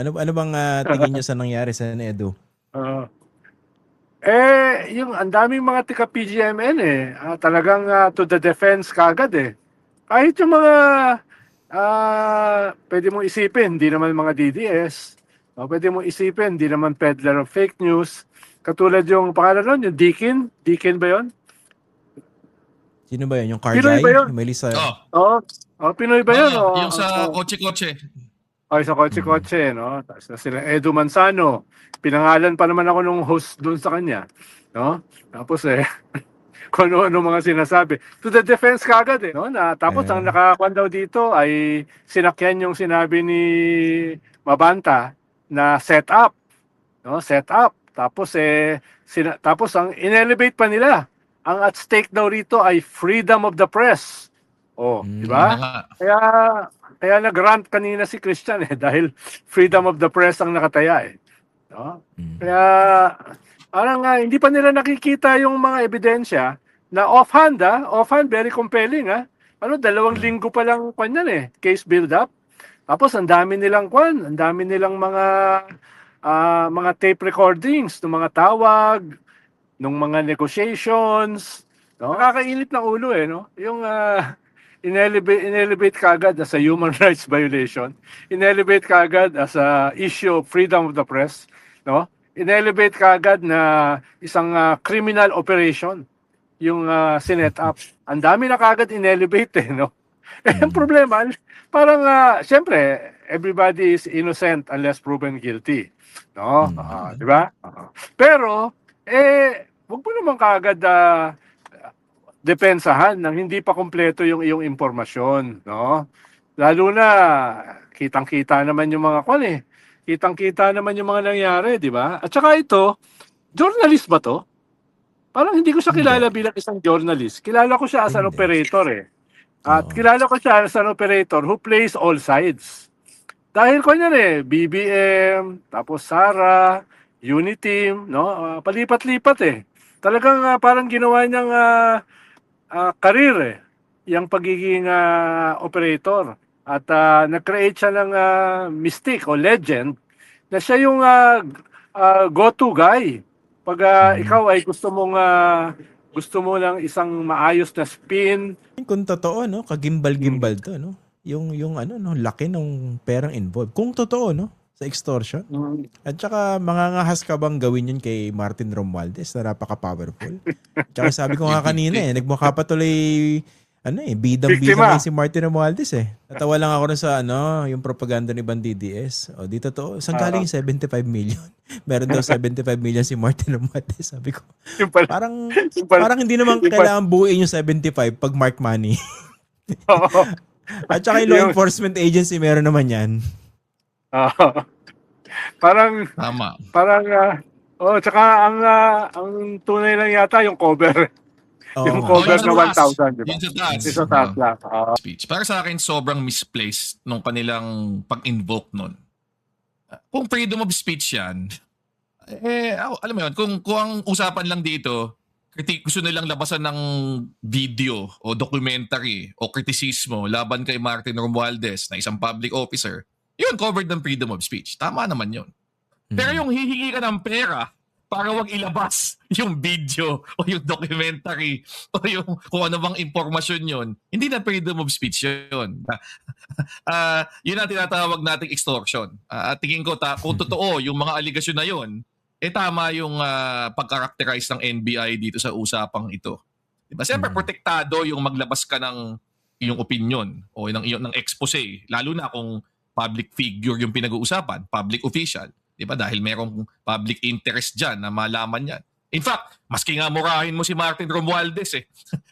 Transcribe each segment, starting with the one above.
Ano bang tingin niyo sa nangyari sa Edu? Oo. Yung ang daming mga tika-PGMN talagang to the defense kagad Kahit yung mga pwede mong isipin, hindi naman mga DDS. Pwede mong isipin, hindi naman peddler of fake news. Katulad yung pangalan nun, yung Dikin. Dikin ba yun? Sino ba yun? Yung car Pinoy guy? ba yun? Yung Melissa? Oh, Oo. Pinoy ba yun? yung sa kotse-kotse. Ay, sa kotse-kotse, no? Tapos na sila Edu Manzano. Pinangalan pa naman ako nung host doon sa kanya. No? Tapos kung ano-ano mga sinasabi. To the defense kagad no? Tapos ang nakakuan daw dito ay sinakyan yung sinabi ni Mabanta na set up. No? Set up. Tapos tapos ang inelevate pa nila. Ang at stake daw rito ay freedom of the press. Di ba? Kaya nag-rant kanina si Christian dahil freedom of the press ang nakataya no? Kaya parang hindi pa nila nakikita yung mga ebidensya na offhand very compelling 2 linggo pa lang kanyan case build up. Tapos ang dami nilang mga tape recordings ng mga tawag, ng mga negotiations, no? Nakakainit ng ulo no? Yung inelevate kagad as a human rights violation, inelevate kagad as a issue of freedom of the press, no? Inelevate kagad na isang criminal operation yung sinet up. Ang dami na kagad inelevate no? Ang problema, parang siyempre, everybody is innocent unless proven guilty. No? Di ba? Pero, wag mo naman kagad depensahan nang hindi pa kompleto yung iyong impormasyon, no? Lalo na kitang-kita naman yung mga Kitang-kita naman yung mga nangyari, di ba? At saka ito, journalist ba to? Parang hindi ko siya kilala bilang isang journalist. Kilala ko siya as an operator At kilala ko siya as an operator who plays all sides. Dahil ko niyan BBM, tapos Sara, Uniteam, no? Palipat-lipat Talagang parang ginawa niyang career yung pagiging operator. At nag-create siya ng mystique o legend na siya yung go-to guy. Pag ikaw ay gusto mo lang isang maayos na spin. Kung totoo, no? Kagimbal-gimbal to, no? Yung laki ng perang involved. Kung totoo, no? Sa extortion. At saka mangangahas ka bang gawin yun kay Martin Romualdez na napaka-powerful? Tsaka sabi ko nga kanina nagmukha pa tuloy bidang-bidang si Martin Romualdez Natawa lang ako sa yung propaganda ni Bandidies. O di totoo, saan galing yung 75 million? Meron daw 75 million si Martin Romualdez. Sabi ko, parang hindi naman kailangan buuin yung 75 pag mark money. At saka yung law enforcement agency meron naman yan. Parang tama. Tsaka ang tunay lang yata yung cover. Yung cover na 1,000, di ba? Yung sa taas lang. Speech. Para sa akin, sobrang misplaced nung kanilang pag-invoke nun. Kung freedom of speech yan, alam mo yun, kung ang usapan lang dito, gusto nilang labasan ng video o documentary o kritisismo laban kay Martin Romualdez na isang public officer, yun, covered ng freedom of speech. Tama naman yun. Pero yung hihingi ka ng pera para wag ilabas yung video o yung documentary o yung kung ano bang impormasyon yun, hindi na freedom of speech yun. Yun ang tinatawag nating extortion. At tingin ko, kung totoo yung mga aligasyon na yun, tama yung pag-characterize ng NBI dito sa usapang ito. Diba? Siyempre, protektado yung maglabas ka ng iyong opinion o ng expose. Lalo na kung public figure yung pinag-uusapan, public official. Diba? Dahil merong public interest dyan na malaman yan. In fact, maski nga murahin mo si Martin Romualdez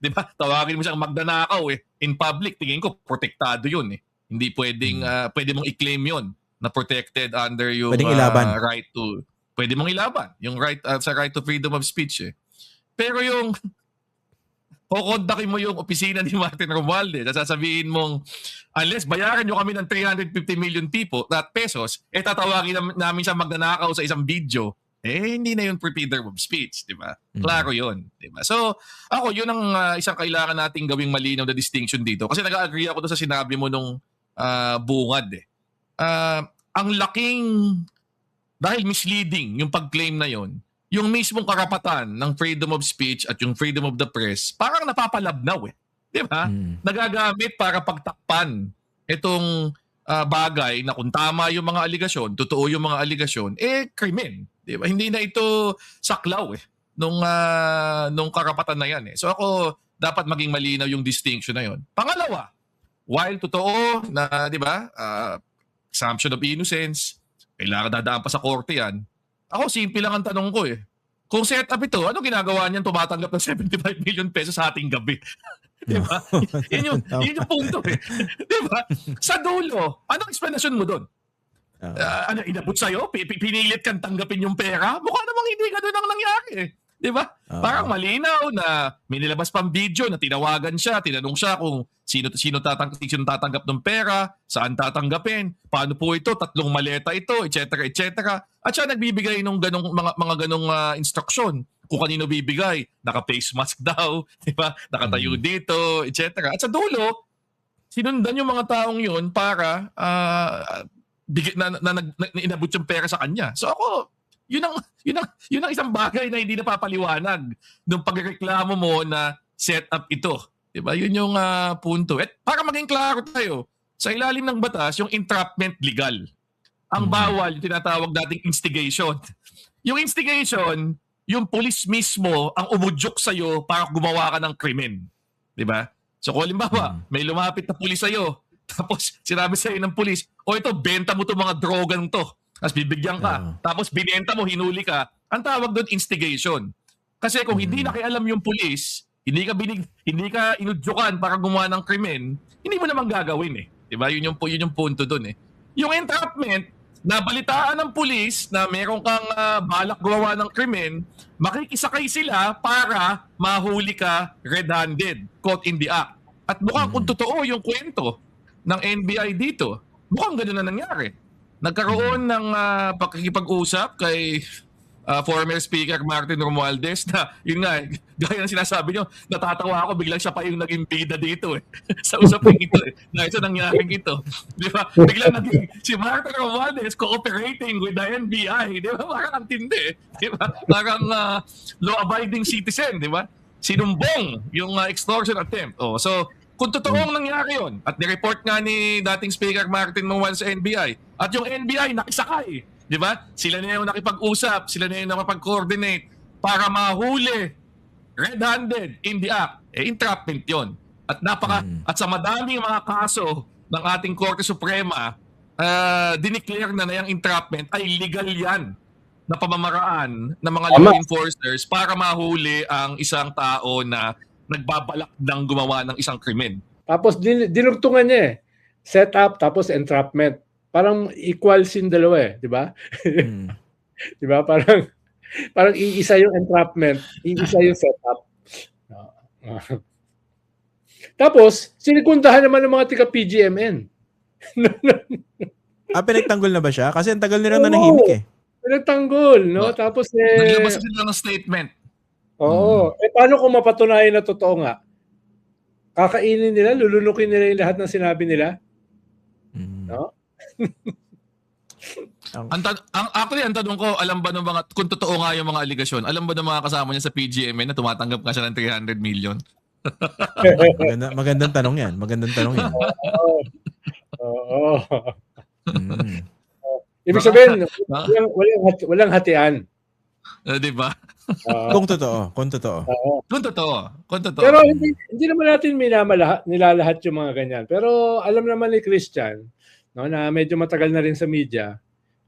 diba? Tawagin mo siyang magnanakaw in public, tingin ko, protektado yun Hindi pwedeng, pwede mong i-claim yun na protected under yung right to, pwede mong ilaban, yung right, sa right to freedom of speech Pero yung kukontakin mo yung opisina ni Martin Romualdez at sasabihin mong unless bayaran nyo kami ng 350 million pesos, tatawagin namin siya magnanakaw sa isang video, hindi na yun freedom of speech, di ba? Klaro yun, di ba? So, ako, yun ang isang kailangan nating gawing malinaw na distinction dito. Kasi nag-agree ako doon sa sinabi mo nung bungad ang laking, dahil misleading yung pag-claim na yon, yung mismong karapatan ng freedom of speech at yung freedom of the press, parang napapalabnaw eh. Di ba? Nagagamit para pagtakpan itong bagay na kung tama yung mga aligasyon, totoo yung mga aligasyon, krimen. Di ba? Hindi na ito saklaw eh nung karapatan na yan eh. So ako, dapat maging malinaw yung distinction na yon. Pangalawa, while totoo na, di ba, presumption of innocence, kailangan dadaan pa sa korte yan. Ako, simple lang ang tanong ko eh. Kung set up ito, ano ginagawa niyan tumatanggap ng 75 million pesos sa ating gabi? Di ba? Yun yung punto eh. Di ba? Sa dulo, anong explanation mo doon? Ano, inabot sa'yo? Pinilit kang tanggapin yung pera? Mukha namang hindi ka doon ang nangyari eh. Di ba? Parang malinaw na may nilabas pang video na tinawagan siya, tinanong siya kung sino tatanggap ng pera, saan tatanggapin, paano po ito, 3 maleta ito, etc. etc. At siya nagbibigay ng mga ganong instruksyon. Kung kanino bibigay, naka-face mask daw, di ba? Nakatayo dito, etc. At sa dulo, sinundan yung mga taong yun para inabot yung pera sa kanya. So ako, yun ang isang bagay na hindi napapaliwanag nung pagreklamo mo na set up ito. Diba? Yun yung punto. At para maging klaro tayo, sa ilalim ng batas, yung entrapment legal. Ang bawal, yung tinatawag dating instigation. Yung instigation, yung pulis mismo ang umudyok sa'yo para gumawa ka ng krimen. Diba? So kung halimbawa, may lumapit na pulis sa'yo, tapos sinabi sa'yo ng pulis, ito, benta mo to mga drogang to. Tapos bibigyan ka. Tapos binenta mo, hinuli ka. Ang tawag doon, instigation. Kasi kung hindi nakialam yung pulis, hindi ka inudyokan para gumawa ng krimen, hindi mo naman gagawin eh. Diba? Yun yung punto doon eh. Yung entrapment, nabalitaan ng pulis na meron kang balak gumawa ng krimen, makikisakay sila para mahuli ka red-handed, caught in the act. At mukhang kung totoo yung kwento ng NBI dito, mukhang gano'n na nangyari. Nagkaroon ng pakikipag-usap kay former Speaker Martin Romualdez na yun nga, gaya ng sinasabi nyo, natatawa ako, biglang siya pa yung naging bida dito eh. Sa usapin ito eh. Dahil sa nangyaring ito. Di ba? Biglang naging si Martin Romualdez cooperating with the NBI. Di ba? Parang ang tindi eh. Di ba? Parang law-abiding citizen. Di ba? Sinumbong yung extortion attempt. So, kung totoong nangyari yun, at nireport nga ni dating Speaker Martin Romualdez sa NBI, at yung NBI nakisakay, di ba? Sila na yung nakipag-usap, sila na yung nakipag-coordinate para mahuli red-handed in the act. Entrapment yun. At at sa madaming mga kaso ng ating Korte Suprema, dineclare na yung entrapment ay legal yan na pamamaraan ng mga law enforcers para mahuli ang isang tao na nagbabalak ng gumawa ng isang krimen. Tapos dinugtungan niya eh. Set up tapos entrapment. Parang equals yung dalawa eh, di ba? Di ba? Parang iisa yung entrapment, iisa yung setup. Tapos, sinikundahan naman ng mga taga-PGMN. Pinagtanggol na ba siya? Kasi ang tagal nilang nanahimik eh. Pinagtanggol, no? Tapos naglabas sila ng statement. Oo. Paano kung mapatunayan na totoo nga? Kakainin nila, lulunukin nila yung lahat ng sinabi nila? No? Actually, ang tanong ko, alam ba ng mga, kung totoo nga yung mga aligasyon, alam ba ng mga kasama niya sa PGMN na tumatanggap nga siya ng 300 million? Magandang tanong yan. Oo. Ibig sabihin, walang hatian. Di ba? Kung totoo. Kung totoo. Pero hindi naman natin nilalahat yung mga ganyan. Pero alam naman ni Christian, no, na medyo matagal na rin sa media,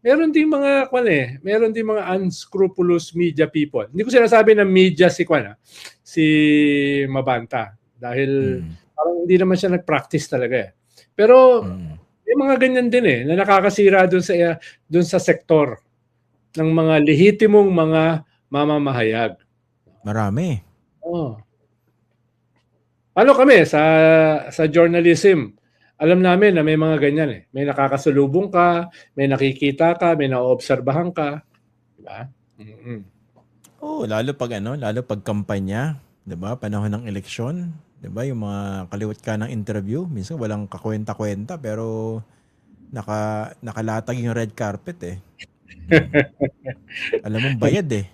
meron ding mga unscrupulous media people. Hindi ko sinasabi na media si Mabanta dahil parang hindi naman siya nag-practice talaga eh. Pero may mga ganyan din eh na nakakasira doon sa sektor ng mga lehitimong mga mamamahayag. Marami. Ano kami sa journalism? Alam namin na may mga ganyan eh. May nakakasalubong ka, may nakikita ka, may naoobserbahan ka. Diba? Lalo pag kampanya, 'di ba? Panahon ng eleksyon, 'di ba? Yung mga kaliwat ka ng interview, minsan walang kakwenta-kwenta pero nakalatag yung red carpet eh. Alam mong bayad eh.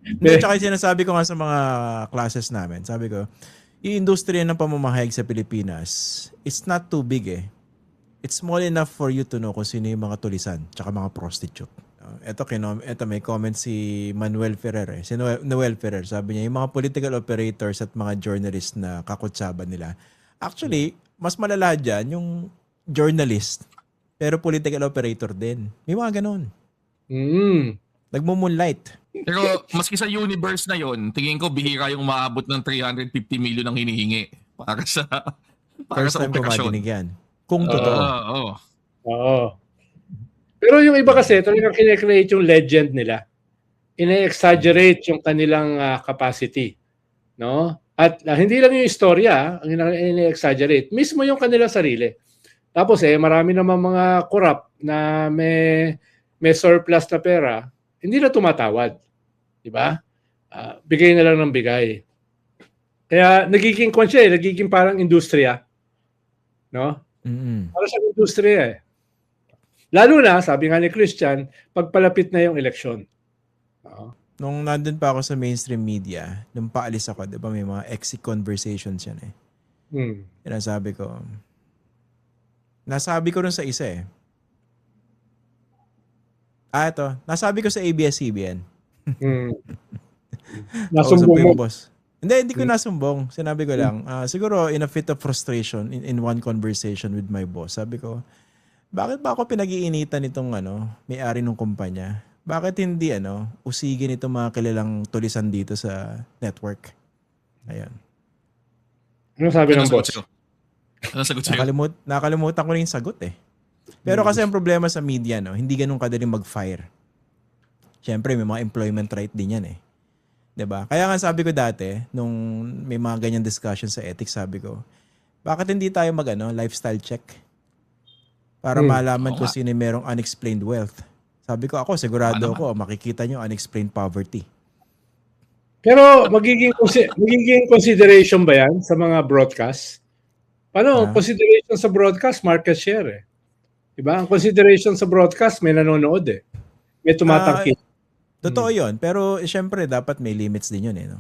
Hindi, tsaka yung sinasabi ko nga sa mga classes namin, sabi ko, yung industriya ng pamamahayag sa Pilipinas, it's not too big eh. It's small enough for you to know kung sino yung mga tulisan tsaka mga prostitute. Ito may comment si Manuel Ferrer eh. Si Noel Ferrer, sabi niya, yung mga political operators at mga journalists na kakutsaban nila. Actually, mas malala dyan yung journalist, pero political operator din. May mga ganun. Nagmo-moonlight. Pero maski sa universe na yon, tingin ko bihira yung maabot ng 350 million ang hinihingi para sa First time ko operasyon. madinig yan. Kung totoo. Oo. Pero yung iba kasi, talagang kine-create yung legend nila. Ine-exaggerate yung kanilang capacity. No? At hindi lang yung istorya ang ine-exaggerate. Mismo yung kanilang sarili. Tapos marami naman mga corrupt na may surplus na pera, hindi na tumatawad. Di ba? Bigay na lang ng bigay. Kaya nagiging nagiging parang industriya. No? Para sa industriya eh. Lalo na, sabi nga ni Christian, pagpalapit na yung eleksyon. Nung nandun pa ako sa mainstream media, nung paalis ako, di ba may mga exit conversations yan eh. Yan ang sabi ko. Nasabi ko rin sa isa eh. Ito. Nasabi ko sa ABS-CBN. Nasumbong mo. Boss. Hindi ko nasumbong. Sinabi ko lang, siguro in a fit of frustration in one conversation with my boss, sabi ko, bakit ba ako pinag-iinitan nitong may-ari ng kumpanya? Bakit hindi usigin itong mga kilalang tulisan dito sa network? Ayun. Ano sabi ng boss? Ano sagot sa'yo? Nakalimutan ko na yung sagot eh. Pero kasi ang problema sa media, hindi ganun kadaling mag-fire. Siyempre, may mga employment right din yan eh. 'Di ba? Kaya nga sabi ko dati, nung may mga ganyan discussion sa ethics, sabi ko, bakit hindi tayo lifestyle check? Para malaman ko sino merong unexplained wealth. Sabi ko, ako, sigurado ako, makikita nyo unexplained poverty. Pero magiging consideration ba yan sa mga broadcast? Paano? Consideration sa broadcast, market share eh. Diba? Ang consideration sa broadcast, may nanonood eh. May tumatangkit. Totoo yun. Pero syempre, dapat may limits din yun eh. No?